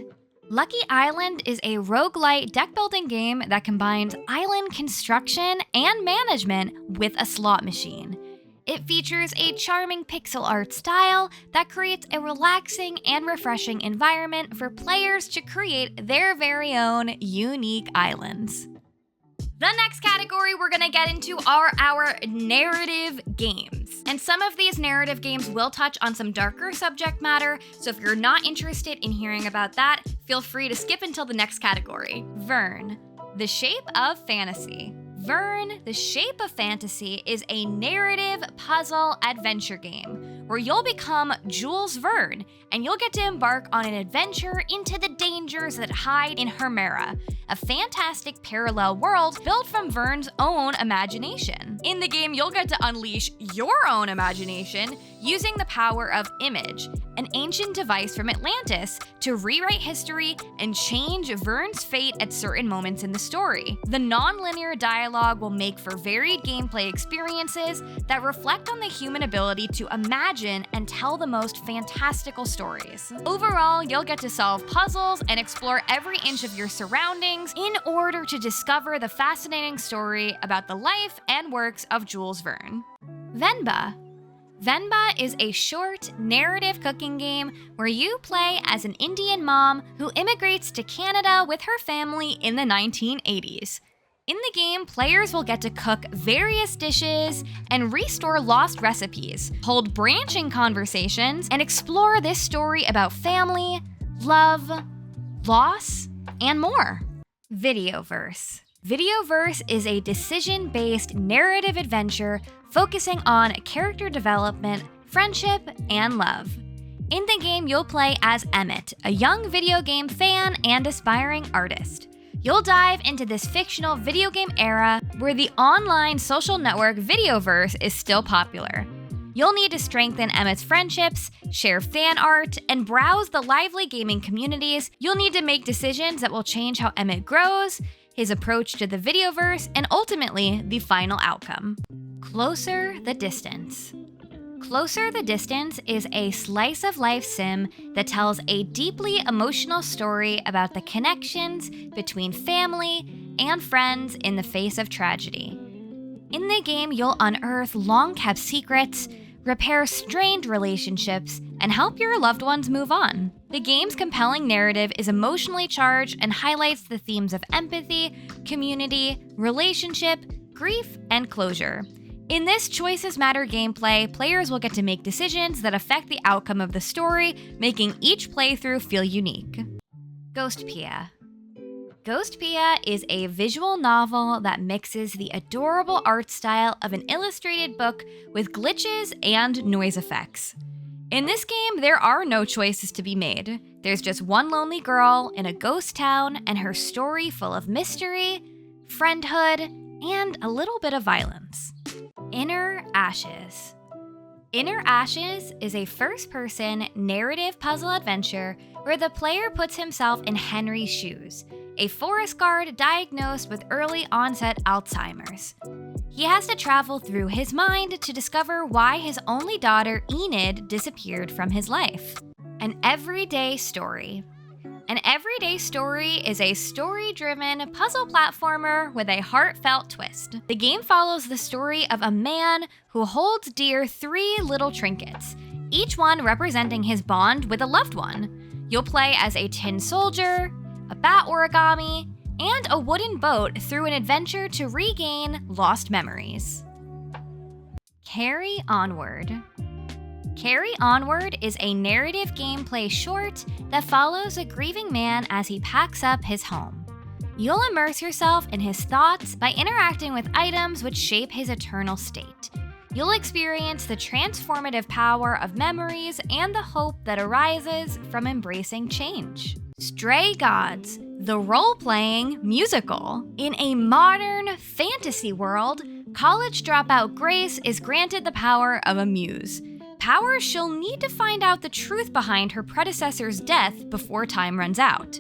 Lucky Island is a roguelite deck-building game that combines island construction and management with a slot machine. It features a charming pixel art style that creates a relaxing and refreshing environment for players to create their very own unique islands. The next category we're gonna get into are our narrative games. And some of these narrative games will touch on some darker subject matter, so if you're not interested in hearing about that, feel free to skip until the next category. Vern, The Shape of Fantasy. Vern, The Shape of Fantasy is a narrative puzzle adventure game where you'll become Jules Verne and you'll get to embark on an adventure into the dangers that hide in Hermera, a fantastic parallel world built from Verne's own imagination. In the game, you'll get to unleash your own imagination using the power of Image, an ancient device from Atlantis, to rewrite history and change Verne's fate at certain moments in the story. The non-linear dialogue will make for varied gameplay experiences that reflect on the human ability to imagine and tell the most fantastical stories. Overall, you'll get to solve puzzles and explore every inch of your surroundings in order to discover the fascinating story about the life and works of Jules Verne. Venba. Venba is a short, narrative cooking game where you play as an Indian mom who immigrates to Canada with her family in the 1980s. In the game, players will get to cook various dishes and restore lost recipes, hold branching conversations, and explore this story about family, love, loss, and more. Videoverse. Videoverse is a decision-based narrative adventure focusing on character development, friendship, and love. In the game, you'll play as Emmett, a young video game fan and aspiring artist. You'll dive into this fictional video game era where the online social network Videoverse is still popular. You'll need to strengthen Emmett's friendships, share fan art, and browse the lively gaming communities. You'll need to make decisions that will change how Emmett grows, his approach to the Videoverse, and ultimately, the final outcome. Closer the Distance. Closer the Distance is a slice-of-life sim that tells a deeply emotional story about the connections between family and friends in the face of tragedy. In the game, you'll unearth long-kept secrets, repair strained relationships, and help your loved ones move on. The game's compelling narrative is emotionally charged and highlights the themes of empathy, community, relationship, grief, and closure. In this Choices Matter gameplay, players will get to make decisions that affect the outcome of the story, making each playthrough feel unique. Ghostpia. Ghostpia is a visual novel that mixes the adorable art style of an illustrated book with glitches and noise effects. In this game, there are no choices to be made. There's just one lonely girl in a ghost town and her story full of mystery, friendhood, and a little bit of violence. Inner Ashes. Inner Ashes is a first-person narrative puzzle adventure where the player puts himself in Henry's shoes, a forest guard diagnosed with early-onset Alzheimer's. He has to travel through his mind to discover why his only daughter, Enid, disappeared from his life. An Everyday Story. An Everyday Story is a story-driven puzzle platformer with a heartfelt twist. The game follows the story of a man who holds dear 3 little trinkets, each one representing his bond with a loved one. You'll play as a tin soldier, a bat origami, and a wooden boat through an adventure to regain lost memories. Carry Onward. Carry Onward is a narrative gameplay short that follows a grieving man as he packs up his home. You'll immerse yourself in his thoughts by interacting with items which shape his eternal state. You'll experience the transformative power of memories and the hope that arises from embracing change. Stray Gods, the role-playing musical. In a modern fantasy world, college dropout Grace is granted the power of a muse. Power she'll need to find out the truth behind her predecessor's death before time runs out.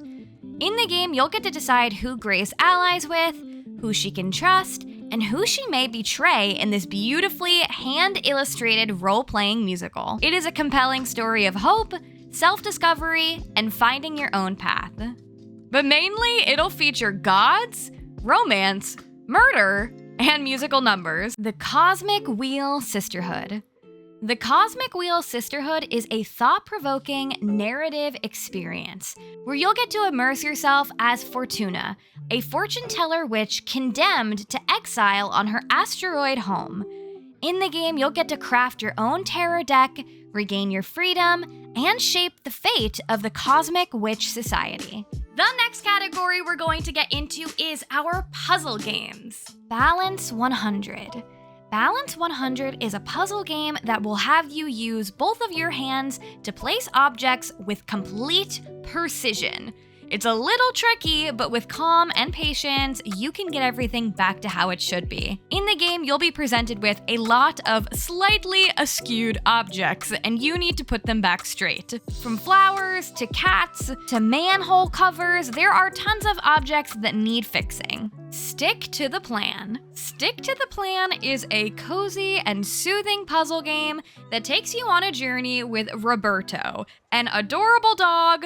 In the game, you'll get to decide who Grace allies with, who she can trust, and who she may betray in this beautifully hand-illustrated role-playing musical. It is a compelling story of hope, self-discovery, and finding your own path. But mainly, it'll feature gods, romance, murder, and musical numbers. The Cosmic Wheel Sisterhood. The Cosmic Wheel Sisterhood is a thought-provoking narrative experience where you'll get to immerse yourself as Fortuna, a fortune teller witch condemned to exile on her asteroid home. In the game, you'll get to craft your own tarot deck, regain your freedom, and shape the fate of the Cosmic Witch Society. The next category we're going to get into is our puzzle games. Balance 100. Balance 100 is a puzzle game that will have you use both of your hands to place objects with complete precision. It's a little tricky, but with calm and patience, you can get everything back to how it should be. In the game, you'll be presented with a lot of slightly askewed objects, and you need to put them back straight. From flowers to cats to manhole covers, there are tons of objects that need fixing. Stick to the Plan. Stick to the Plan is a cozy and soothing puzzle game that takes you on a journey with Roberto, an adorable dog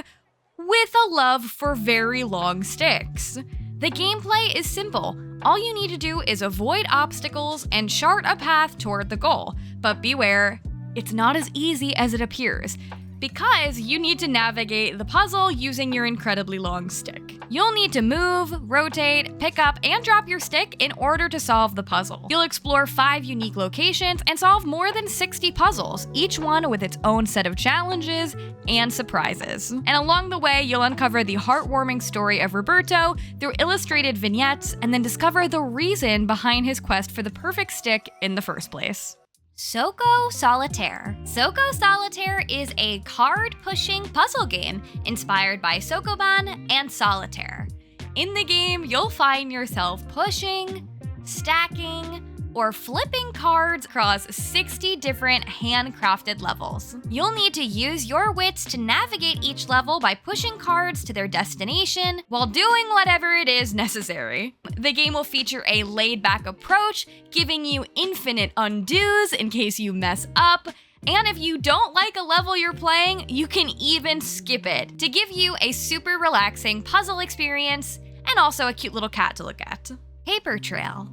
with a love for very long sticks. The gameplay is simple. All you need to do is avoid obstacles and chart a path toward the goal. But beware, it's not as easy as it appears, because you need to navigate the puzzle using your incredibly long stick. You'll need to move, rotate, pick up, and drop your stick in order to solve the puzzle. You'll explore 5 unique locations and solve more than 60 puzzles, each one with its own set of challenges and surprises. And along the way, you'll uncover the heartwarming story of Roberto through illustrated vignettes, and then discover the reason behind his quest for the perfect stick in the first place. Soco Solitaire. Soco Solitaire is a card-pushing puzzle game inspired by Sokoban and Solitaire. In the game, you'll find yourself pushing, stacking, or flipping cards across 60 different handcrafted levels. You'll need to use your wits to navigate each level by pushing cards to their destination while doing whatever it is necessary. The game will feature a laid-back approach, giving you infinite undos in case you mess up, and if you don't like a level you're playing, you can even skip it to give you a super relaxing puzzle experience and also a cute little cat to look at. Paper Trail.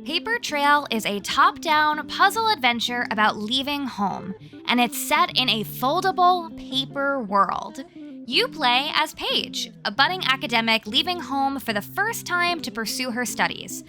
Paper Trail is a top-down puzzle adventure about leaving home, and it's set in a foldable paper world. You play as Paige, a budding academic leaving home for the first time to pursue her studies.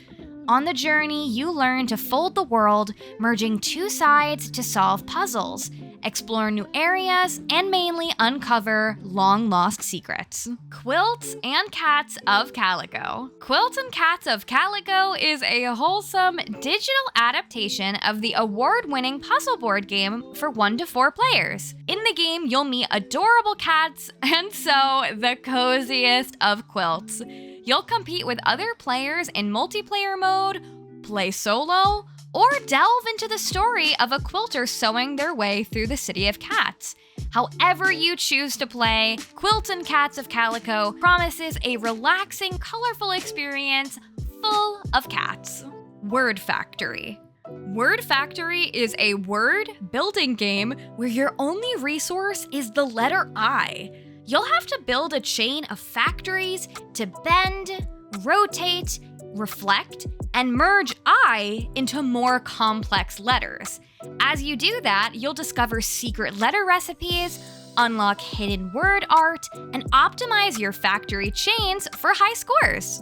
On the journey, you learn to fold the world, merging 2 sides to solve puzzles, explore new areas, and mainly uncover long-lost secrets. Quilts and Cats of Calico. Quilts and Cats of Calico is a wholesome digital adaptation of the award-winning puzzle board game for 1 to 4 players. In the game, you'll meet adorable cats and so the coziest of quilts. You'll compete with other players in multiplayer mode, play solo, or delve into the story of a quilter sewing their way through the city of cats. However you choose to play, Quilts and Cats of Calico promises a relaxing, colorful experience full of cats. Word Factory. Word Factory is a word building game where your only resource is the letter I. You'll have to build a chain of factories to bend, rotate, reflect, and merge I into more complex letters. As you do that, you'll discover secret letter recipes, unlock hidden word art, and optimize your factory chains for high scores.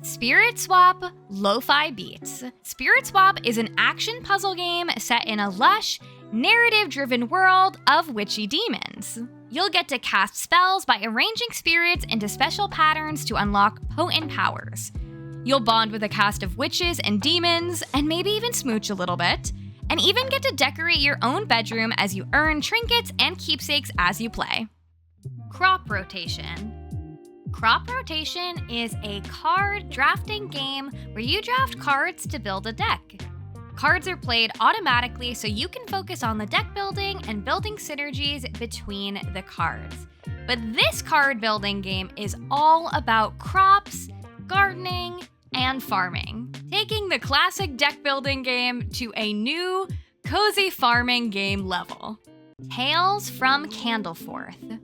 Spirit Swap Lo-Fi Beats. Spirit Swap is an action puzzle game set in a lush, narrative-driven world of witchy demons. You'll get to cast spells by arranging spirits into special patterns to unlock potent powers. You'll bond with a cast of witches and demons, and maybe even smooch a little bit, and even get to decorate your own bedroom as you earn trinkets and keepsakes as you play. Crop Rotation. Crop Rotation is a card drafting game where you draft cards to build a deck. Cards are played automatically so you can focus on the deck building and building synergies between the cards. But this card building game is all about crops, gardening, and farming, taking the classic deck building game to a new, cozy farming game level. Tales from Candleforth.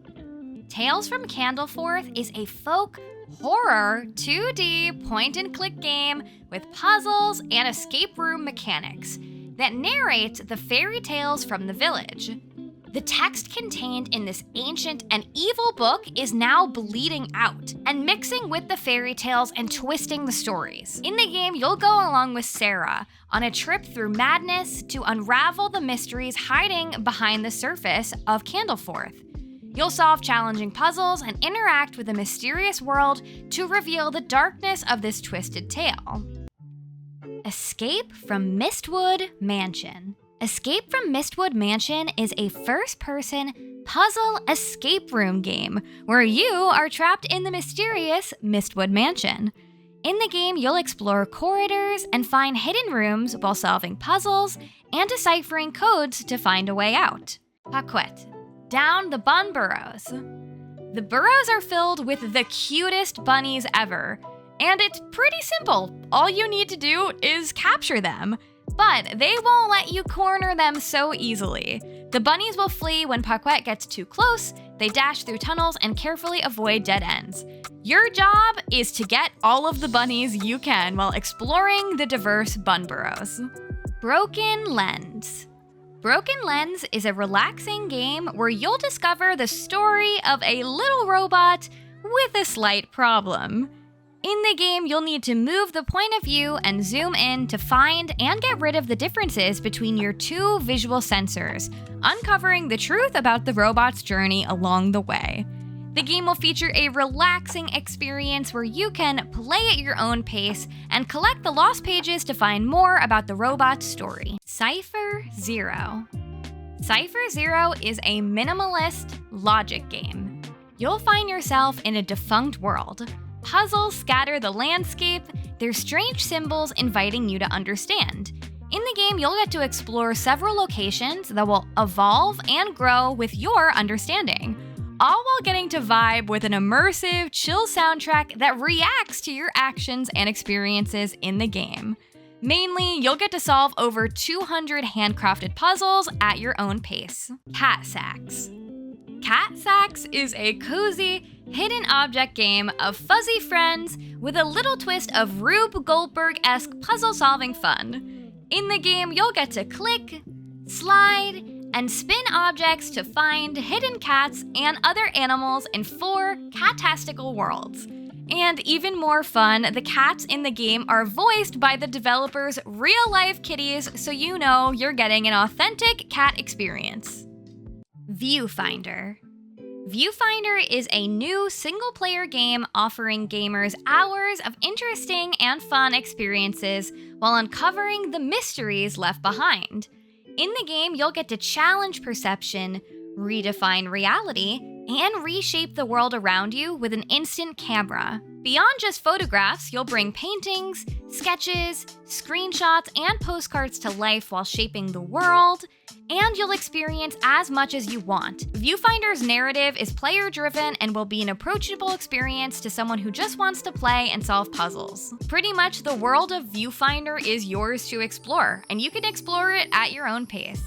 Tales from Candleforth is a folk horror 2D point-and-click game with puzzles and escape room mechanics that narrates the fairy tales from the village. The text contained in this ancient and evil book is now bleeding out and mixing with the fairy tales and twisting the stories. In the game, you'll go along with Sarah on a trip through madness to unravel the mysteries hiding behind the surface of Candleforth. You'll solve challenging puzzles and interact with a mysterious world to reveal the darkness of this twisted tale. Escape from Mistwood Mansion. Escape from Mistwood Mansion is a first-person puzzle escape room game where you are trapped in the mysterious Mistwood Mansion. In the game, you'll explore corridors and find hidden rooms while solving puzzles and deciphering codes to find a way out. Paquette. Down the Bun Burrows. The burrows are filled with the cutest bunnies ever, and it's pretty simple. All you need to do is capture them. But they won't let you corner them so easily. The bunnies will flee when Paquette gets too close, they dash through tunnels and carefully avoid dead ends. Your job is to get all of the bunnies you can while exploring the diverse bun burrows. Broken Lens. Broken Lens is a relaxing game where you'll discover the story of a little robot with a slight problem. In the game, you'll need to move the point of view and zoom in to find and get rid of the differences between your two visual sensors, uncovering the truth about the robot's journey along the way. The game will feature a relaxing experience where you can play at your own pace and collect the lost pages to find more about the robot's story. Cipher Zero. Cipher Zero is a minimalist logic game. You'll find yourself in a defunct world. Puzzles scatter the landscape, their strange symbols inviting you to understand. In the game, you'll get to explore several locations that will evolve and grow with your understanding, all while getting to vibe with an immersive, chill soundtrack that reacts to your actions and experiences in the game. Mainly, you'll get to solve over 200 handcrafted puzzles at your own pace. Cat Sacks. Cat Sacks is a cozy, hidden object game of fuzzy friends with a little twist of Rube Goldberg-esque puzzle-solving fun. In the game, you'll get to click, slide, and spin objects to find hidden cats and other animals in 4 catastical worlds. And even more fun, the cats in the game are voiced by the developers' real-life kitties, so you know you're getting an authentic cat experience. Viewfinder. Viewfinder is a new single-player game offering gamers hours of interesting and fun experiences while uncovering the mysteries left behind. In the game, you'll get to challenge perception, redefine reality, and reshape the world around you with an instant camera. Beyond just photographs, you'll bring paintings, sketches, screenshots, and postcards to life while shaping the world, and you'll experience as much as you want. Viewfinder's narrative is player-driven and will be an approachable experience to someone who just wants to play and solve puzzles. Pretty much the world of Viewfinder is yours to explore, and you can explore it at your own pace.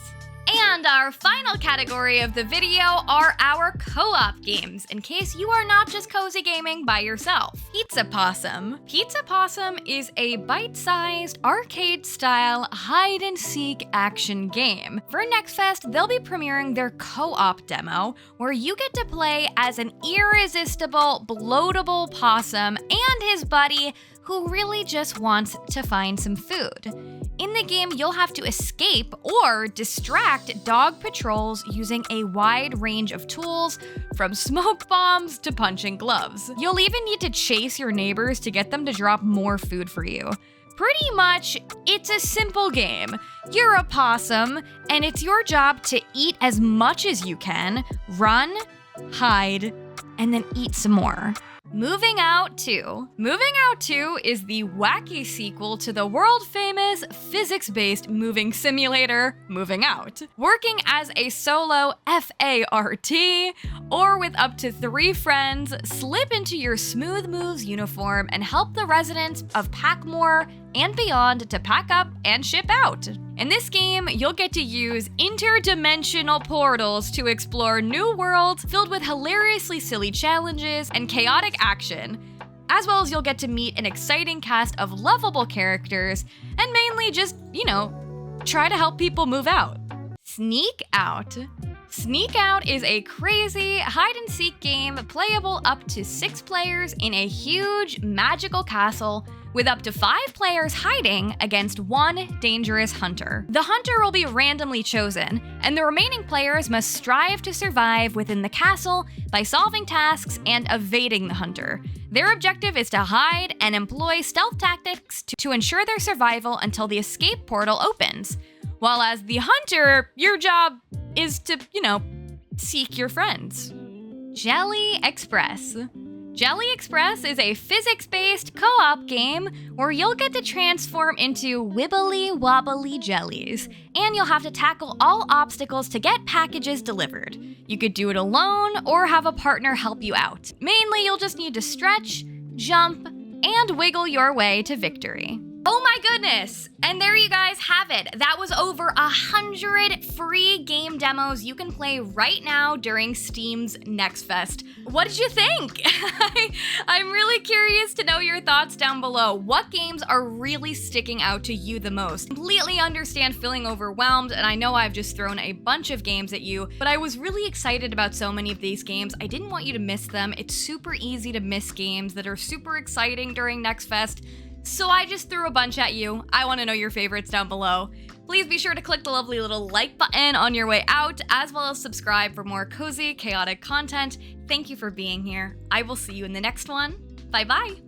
And our final category of the video are our co-op games, in case you are not just cozy gaming by yourself. Pizza Possum. Pizza Possum is a bite-sized, arcade-style, hide-and-seek action game. For Next Fest, they'll be premiering their co-op demo, where you get to play as an irresistible, bloatable possum and his buddy who really just wants to find some food. In the game, you'll have to escape or distract dog patrols using a wide range of tools, from smoke bombs to punching gloves. You'll even need to chase your neighbors to get them to drop more food for you. Pretty much, it's a simple game. You're a possum, and it's your job to eat as much as you can, run, hide, and then eat some more. Moving Out 2. Moving Out 2 is the wacky sequel to the world-famous physics-based moving simulator, Moving Out. Working as a solo FART, or with up to 3 friends, slip into your Smooth Moves uniform and help the residents of Packmore and beyond to pack up and ship out. In this game, you'll get to use interdimensional portals to explore new worlds filled with hilariously silly challenges and chaotic action, as well as you'll get to meet an exciting cast of lovable characters and mainly just, try to help people move out. Sneak Out. Sneak Out is a crazy hide-and-seek game playable up to 6 players in a huge magical castle with up to 5 players hiding against 1 dangerous hunter. The hunter will be randomly chosen, and the remaining players must strive to survive within the castle by solving tasks and evading the hunter. Their objective is to hide and employ stealth tactics to ensure their survival until the escape portal opens. While as the hunter, your job is to, seek your friends. Jelly Express. Jelly Express is a physics-based co-op game where you'll get to transform into wibbly-wobbly jellies, and you'll have to tackle all obstacles to get packages delivered. You could do it alone or have a partner help you out. Mainly, you'll just need to stretch, jump, and wiggle your way to victory. Oh my goodness! And there you guys have it. That was over 100 free game demos you can play right now during Steam's Next Fest. What did you think? I'm really curious to know your thoughts down below. What games are really sticking out to you the most? Completely understand feeling overwhelmed, and I know I've just thrown a bunch of games at you, but I was really excited about so many of these games. I didn't want you to miss them. It's super easy to miss games that are super exciting during Next Fest. So I just threw a bunch at you. I want to know your favorites down below. Please be sure to click the lovely little like button on your way out, as well as subscribe for more cozy, chaotic content. Thank you for being here. I will see you in the next one. Bye-bye.